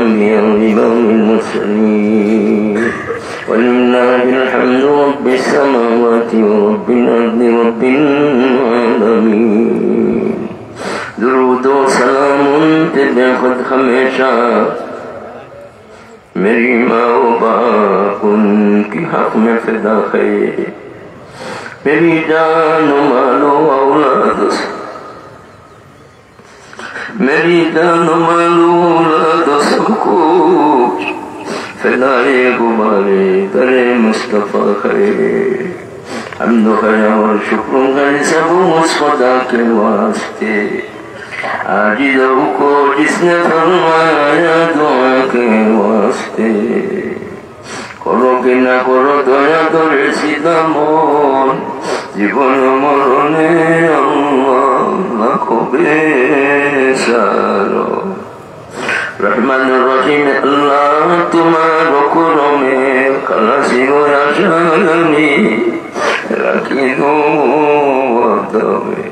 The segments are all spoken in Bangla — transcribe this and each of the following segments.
الأنبياء وإمام المرسلين ولله الحمد رب السماوات ورب الأرض رب العالمين درود و سلام تبع خود ہمیشہ میری ماں و باپ ان کی حق میں فدا ہے میری جان و مال و اولاد میری جان و مال و اولاد سب کچھ فدائے گمارے در مصطفیٰ ہے حمد و خیا اور شکر ہے سب اس خدا کے واسطے عاجزوں کو جس نے فرمایا دعا کے واسطے করো কি না করো দয়া করে সীতা মন জীবন মরণে আল্লাহ কবে সারো রহমান রহিম আল্লাহ তোমার করমে খালাসি ও আশানি রাখিনো তবে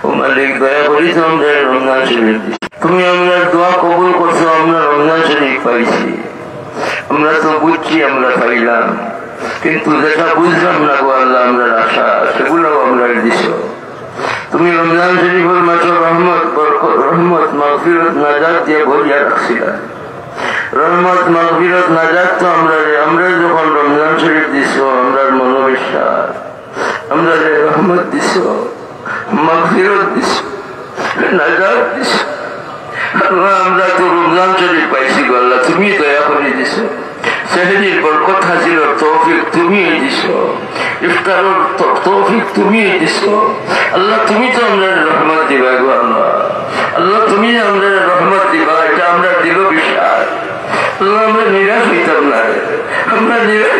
ও মালিক দয়া করি তোমরা রমজান শরীফ তুমি আমরা দোয়া কবুল করছো আমরা রমজান শরীফ পাইছি আমরা তো বুঝছি আমরা পাইলাম কিন্তু যেটা বুঝলাম না গো আল্লাহ আমরা আশা সেগুলো আমরা দিছ তুমি রমজান শরীফের মাত্র রহমত বরকত রহমত মাগফিরাত নাজাত দিয়ে ভরিয়া রাখছিলা রহমত মাগফিরাত নাজাত তো আমরা যখন রমজান শরীফ দিছ আমরা মনোবিশ্বাস আমরা রহমত দিছ মাগফিরাত দিছ নাজাত দিছ আল্লাহ আমরা তো রমজান শরীফ পাইছি গো আল্লাহ তুমি দয়া করে দিছ সেহরির বরকত হাসিলের তৌফিক তুমি দিছ ইফতারের তৌফিক তুমি দিছ আল্লাহ তুমি তো আমরা রহমত দিবা গো আল্লাহ আল্লাহ তুমি আমরা রহমত দিবা এটা আমরা দিল বিশ্বাস আল্লাহ আমরা নিরাশ হইতাম না আমরা নিরাশ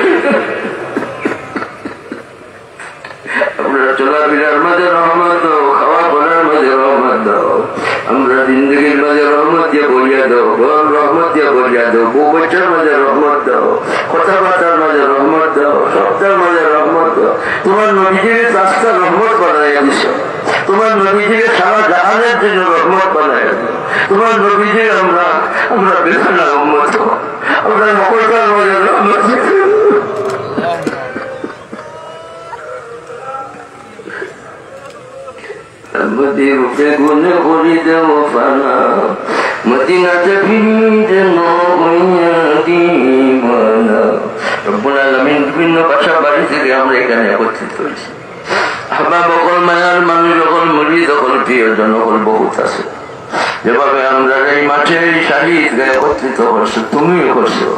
আমরা চলাফেরার মাঝে রহমত দাও খাওয়া পড়ার মাঝে রহমত দাও আমরা জিন্দগির মাঝে রহমত দিয়ে বলিয়া দাও ঘর রহমত দিয়ে বলিয়া দাও বউ বাচ্চার মাঝে রহমত দাও কথাবার্তার মাঝে রহমত দাও সপ্তাহের মাঝে রহমত দাও তোমার নবীজিকে রাস্তা রহমত বানাইয়া দিছ তোমার নবীজিকে সারা জাহানের জন্য রহমত বানাইয়া দিও তোমার নবীজি আমরা বেখানা রহমত আমরা সকলকার মাঝে রহমত মদির রূপে গুণে করি দেব ফানা মদিনাতে ফিরিতে নইয়া দিবানা রব্বুল আলামিন বিভিন্ন ভাষা বাড়ি থেকে আমরা এখানে একত্রিত হয়েছি আহবাব অকল মায়ার মানুষ অকল মুরিদ অকল প্রিয়জন অকল বহুত আছে যেভাবে আমরা এই মাঠে এই শাহিদ গায়ে একত্রিত করছো তুমিও করছো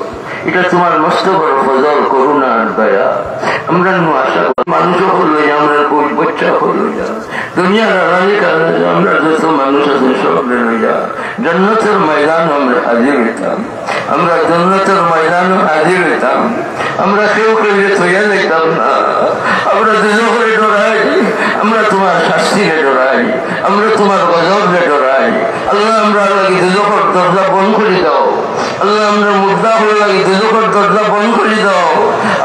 এটা তোমার মস্ত বড় ফজল করুণা দয়া আমরা আশা মানুষ হলো আমরা কোন বাচ্চা হলো যা দুনিয়ার রানী কারণে আমরা যত মানুষ আছে সব লয়ে যা জান্নাতের ময়দান আমরা হাজির হইতাম আমরা জান্নাতের ময়দান হাজির হইতাম আমরা কেউ কেউ তৈরি হইতাম না আমরা দুজনে ডরাই আমরা তোমার শাস্তিরে ডরাই আমরা তোমার গজবরে ডরাই আল্লাহ আমরা লাগি দুজনের দরজা বন্ধ করে দাও আল্লাহ আমরা মুদ্রা হয়ে লাগি দুজনের দরজা বন্ধ করে দাও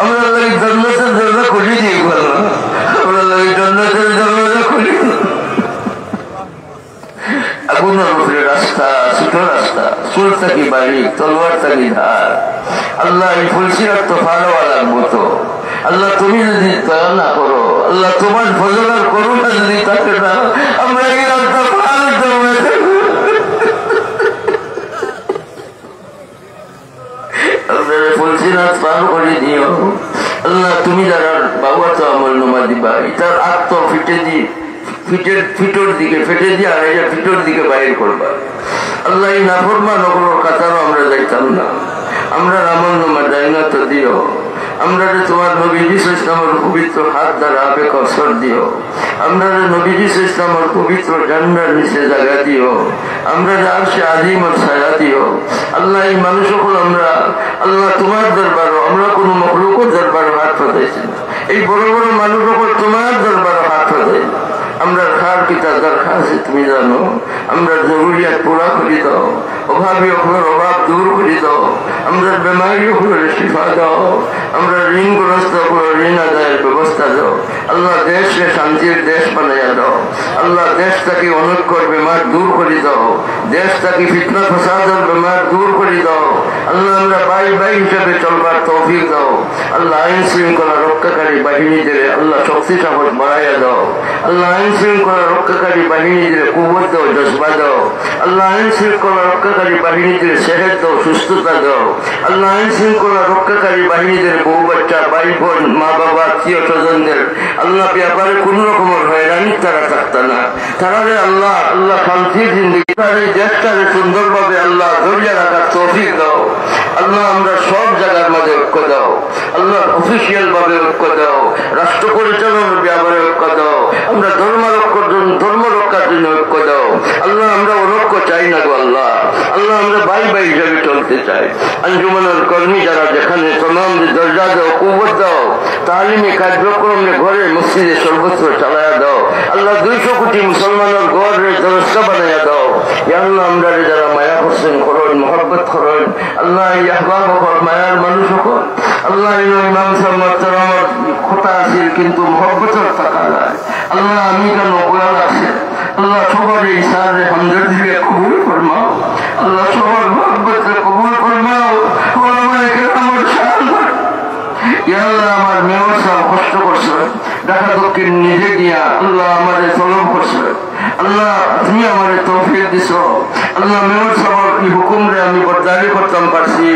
আমরা লাগি জান্নাতের দরজা খুলে দিয়ে গেল আমরা লাগি জান্নাতের দরজা খুলে আগুনের উপরে রাস্তা ছোট রাস্তা চুল থাকি বাড়ি তলোয়ার থাকি ধার আল্লাহ এই ফুলসিরাত তো ফালোয়া লাগবো তো আল্লাহ তুমি যদি দয়া না করো আল্লাহ তোমার ফজলার করুণা যদি থাকে না আমরা এই রাস্তা পার ফুলসিরাত পার করে দিও আল্লাহ তুমি যারা বাবা তো আমল নোমা দিবা এটার আত্ম ফিটোর দিকে ফেটে দিয়ে আর এটা ফিটোর দিকে বাইর করবা আল্লাহ এই নাফরমান ওগুলোর কাতারও আমরা যাইতাম না আমরা আমল নোমা ডাইনা তো দিও আমরা তোমার নবীজি ইসলামের পবিত্র হাত দ্বারা আবেগ অবসর দিও আমরা নবীজি ইসলামের পবিত্র ঝান্ডার নিচে জায়গা দিও আমরা আরশে আজিমের ছায়া দিও আল্লাহ এই মানুষ সকল আমরা আল্লাহ তোমার দরবারও আমরা কোনো মখলুকের দরবারও হাত পাতাইছি না এই বড় বড় মানুষ সকল তোমার দরবারও হাত পাতাই আমরা খার পিতা দরখাস্ত তুমি জানো আমরা জরুরিয়াত পুরা করে দাও অভাবী অভাবের অভাব দূর করে দাও আমরা বেমারি হলে শিফা দাও আমরা ঋণগ্রস্ত ঋণ আদায়ের ব্যবস্থা দাও আল্লাহ দেশকে শান্তির দেশ বানাইয়া দাও আল্লাহ দেশটাকে অনৈক্যর বেমার দূর করে দাও দেশটাকে ফিতনা ফসাদের বেমার দূর করে দাও আল্লাহ আমরা ভাই ভাই হিসেবে চলবার তৌফিক দাও। আল্লাহ আইন শৃঙ্খলা রক্ষাকারী বাহিনীদের আল্লাহ শক্তি সাহস বাড়াইয়া দাও। আল্লাহ আইন শৃঙ্খলা রক্ষাকারী বাহিনীদের কুবত দাও, জজবা দাও। আল্লাহ আইন শৃঙ্খলা রক্ষাকারী বাহিনীদের সেহেদ দাও, সুস্থতা দাও। আল্লাহ আইন শৃঙ্খলা রক্ষাকারী বাহিনীদের বউ বাচ্চা, ভাই বোন, মা বাবা, আত্মীয় স্বজনদের আল্লাহ ব্যাপারে কোন রকমের হয়রানি তারা থাকত না। তারা আল্লাহ আল্লাহ শান্তির জিন্দগি দেশটারে সুন্দরভাবে আল্লাহ ধরিয়া রাখার তৌফিক দাও। আল্লাহ আমরা সব জায়গার মাঝে ঐক্য দাও। আল্লাহ অফিসিয়াল ভাবে ঐক্য দাও, রাষ্ট্র পরিচালনার ব্যাপারে ঐক্য দাও। আমরা ধর্ম রক্ষার জন্য ঐক্য দাও। আল্লাহ আমরা অনৈক্য চাই না গো আল্লাহ। আল্লাহ আমরা ভাই ভাই হিসাবে চলতে চাই। আঞ্জুমানের কর্মী যারা যেখানে তমাম দরজা দাও, কুবত দাও, তালিমি কার্যক্রম ঘরে মসজিদে সর্বত্র চালায়া দাও। আল্লাহ 200 কোটি মুসলমানের ঘরে দরজা বানাইয়া দাও। আল্লাহ আমরা যারা মায়া করছেন করেন, মহব্বত করেন, আল্লাহ আহবাব হল মায়ার মানুষ হল। আল্লাহ ইমাম সাহেব আমার কথা আছে কিন্তু মহব্বতের টাকা নাই। আল্লাহ আমি কেন বয়াল আছে আল্লাহ সবার এই সারে হামদর্দিকে কবুল ফরমাও। আল্লাহ সবার মহব্বতকে কবুল ফরমাও। আল্লাহ আমার মেয়র সাহেব কষ্ট করছে, ঢাকা দক্ষিণ নিজে গিয়া আল্লাহ আমাদের তলব করছে। আল্লাহ তুমি আমাদের তৌফিক দিছ। আল্লাহ মেয়র সাহেব এই হুকুমরে আমি বরদারি করতাম পারছি।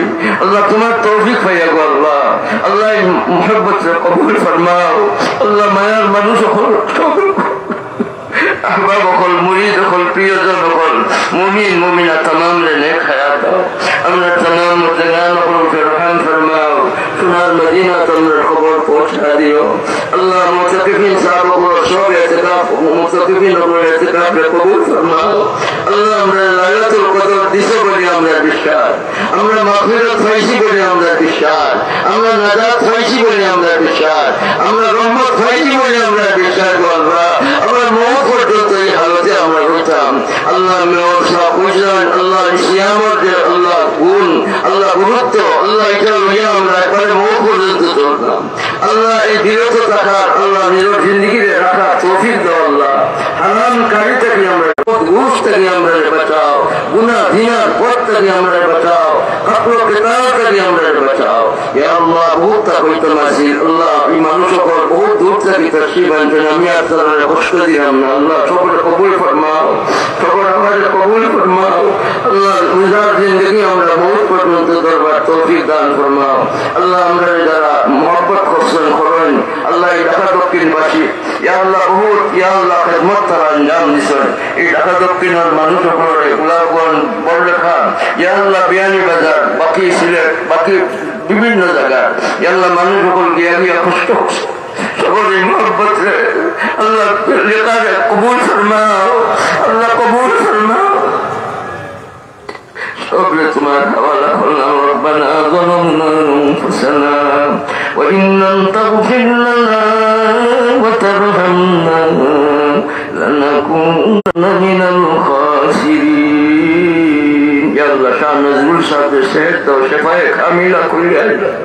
আল্লাহ তোমার তৌফিক পাইয়া গো আল্লাহ। আল্লাহ মুহাব্বতকে কবুল ফরমাও। আল্লাহ মায়ার মানুষ আহবাব হল, মুরিদ হল, প্রিয়জন হল, মুমিন মুমিনা तमाम রে নেক হায়াত দাও। আমরা तमाम মুসলমান হলকে রহম ফরমাও। সোনার মদিনা তোমরা খবর পৌঁছা দিও। আল্লাহ মুতাকিফিন সাহাব সব ইতিকাফ মুতাকিফিন ইতিকাফে কবুল ফরমাও। আল্লাহ আমরা লাইলাতুল কদর দিছো বলে আমরা বিশ্বাস, আমরা মাগফিরাত পাইছি বলে আমরা বিশ্বাস, আমরা নাজাত পাইছি বলে আমরা বিশ্বাস, আমরা রহমত পাইছি বলে আমরা বিশ্বাস করবা। আমরা মওত পর্যন্ত এই হালতে আমরা রইতাম। আল্লাহ মেয়র সাহেব বুঝলেন আল্লাহ ইসলামের যে আল্লাহ গুণ, আল্লাহ গুরুত্ব, আল্লাহ এটা লইয়া আমরা একবারে মওত পর্যন্ত চলতাম। আল্লাহ এই বিরত থাকার আল্লাহ নিজের জিন্দগি রাখার তৌফিক দাও। আল্লাহ হারাম কারি থেকে আমরা, ঘুষ থেকে আমরা বাঁচাও, গুনাহ জিনার পথ থেকে আমরা বাঁচাও, কাপড় কেতাব থেকে আমরা বাঁচাও। ইয়া আল্লাহ বহুত হইতাম আছি আল্লাহ এই মানুষ বহুত দূর থেকে তশরিফ আনছেন, আমি আপনারা কষ্ট দিলাম না। আল্লাহ সকলে কবুল ফরমাও, সকলে আমাদের কবুল ফরমাও। আল্লাহ গুজার জিন্দগি আমরা বহুত পর্যন্ত দরবার তৌফিক দান ফরমাও। আল্লাহ আমরা যারা মহব্বত করছেন করেন আল্লাহ এই ঢাকা দক্ষিণবাসী ইয়া আল্লাহ বহুত ইয়া আল্লাহ খেদমত তারা আঞ্জাম দিচ্ছেন। এই ঢাকা দক্ষিণের মানুষ সকলে গোলাপগঞ্জ, বড়লেখা, ইয়া আল্লাহ বিয়ানী বাজার, বাকি সিলেট, বাকি বিভিন্ন জায়গা ইয়া আল্লাহ মানুষ সকল গিয়া গিয়া কষ্ট করছে। সকলে মহব্বত রে আল্লাহ লেখারে কবুল ফরমাও। আল্লাহ কবুল ফরমাও। সকলে তোমার হাওয়ালা করলাম। রব্বানা যালামনা আনফুসানা ওয়া ইন লাম তাগফির লানা ওয়া তারহামনা লানাকুনান্না মিনাল খাসিরিন। ইয়া আল্লাহ শাহ নজরুল সাহেবের সেহত দাও, শেফায়ে কামিলা করিয়া দাও।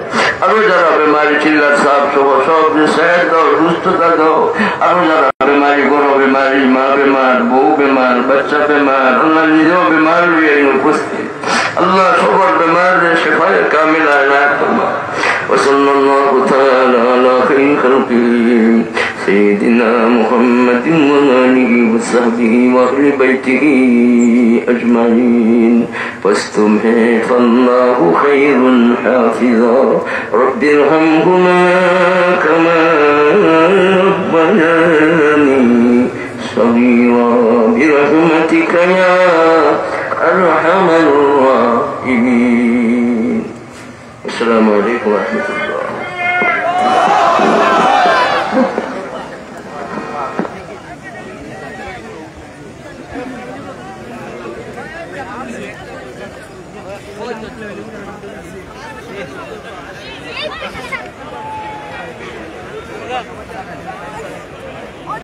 আরো যারা বেমারি চিল্লার সাহেব সহ সব সেহত দাও, সুস্থতা দাও। আরো যারা বেমারি, বড় বেমারি, মা বেমার, বউ বেমার, বাচ্চা বেমার, আল্লাহ নিজেও বেমার হয়ে উপস্থিত। আল্লাহ সবার বেমার শেফায়ে কামিলা এনায়েত ফরমাও। وصلى الله تعالى على خير خلقه سيدنا محمد وآله وصحبه وأهل بيته أجمعين. واستمه فالله خير حافظا. رب ارحمهما كما ربياني صغيرا برحمتك يا أرحم الراحمين. السلام عليكم ورحمة الله. Gracias.